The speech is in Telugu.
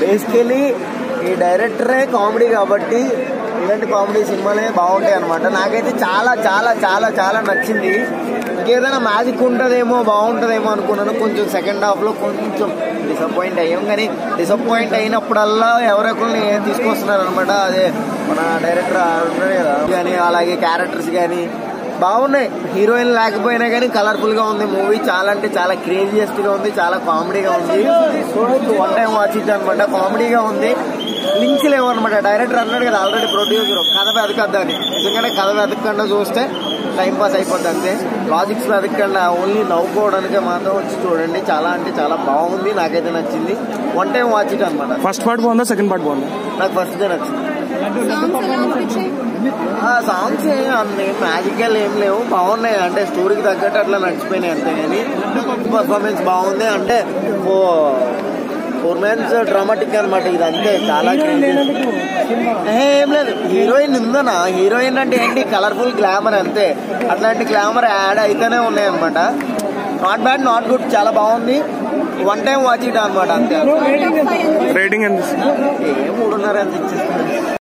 బేసికలీ ఈ డైరెక్టరే కామెడీ కాబట్టి ఇలాంటి కామెడీ సినిమాలే బాగుంటాయి అనమాట. నాకైతే చాలా చాలా చాలా చాలా నచ్చింది. ఇంకేదైనా మ్యాజిక్ ఉంటుందేమో బాగుంటుందేమో అనుకున్నాను. కొంచెం సెకండ్ హాఫ్లో కొంచెం డిసప్పాయింట్ అయ్యాం. కానీ డిసప్పాయింట్ అయినప్పుడల్లా ఎవరెక్కరిని తీసుకొస్తున్నారు అనమాట. అదే మన డైరెక్టర్ ఉంటాడు కదా కానీ అలాగే క్యారెక్టర్స్ కానీ బాగున్నాయి. హీరోయిన్ లేకపోయినా కానీ కలర్ఫుల్ గా ఉంది మూవీ. చాలా అంటే చాలా క్రేజియస్ట్ గా ఉంది, చాలా కామెడీగా ఉంది. చూడొచ్చు, వన్ టైం వాచ్ ఇట్ అనమాట. కామెడీగా ఉంది. లింక్స్ లేవు అనమాట. డైరెక్టర్ అన్నాడు కదా ఆల్రెడీ ప్రొడ్యూసర్ కథ వెతకద్దని. నిజంగానే కథ వెతకకుండా చూస్తే టైం పాస్ అయిపోద్ది అంతే. లాజిక్స్ వెతకకుండా ఓన్లీ నవ్వుకోవడానికి మాత్రం వచ్చి చూడండి. చాలా అంటే చాలా బాగుంది. నాకైతే నచ్చింది. వన్ టైం వాచ్ ఇట్ అనమాట. ఫస్ట్ పార్ట్ బాగుందా, సెకండ్ పార్ట్ బాగుందా? నాకు ఫస్ట్ డే నచ్చింది. సాంగ్స్ అన్ని మ్యాజికల్ ఏం లేవు, బాగున్నాయి. అంటే స్టోరీకి తగ్గట్టు అట్లా నడిచిపోయినాయి అంతే. కానీ పర్ఫార్మెన్స్ బాగుంది. అంటే 4 months డ్రామాటిక్ అనమాట ఇది అంతే. చాలా ఏం లేదు. హీరోయిన్ ఉందనా, హీరోయిన్ అంటే ఏంటి కలర్ఫుల్ గ్లామర్ అంతే. అట్లాంటి గ్లామర్ యాడ్ అయితేనే ఉన్నాయి అనమాట. నాట్ బ్యాడ్, నాట్ గుడ్, చాలా బాగుంది. వన్ టైం వాచ్ ఇట్ అనమాట అంతే. రేటింగ్ ఎంత? 3.5 ఎంత ఇచ్చేస్తుంది.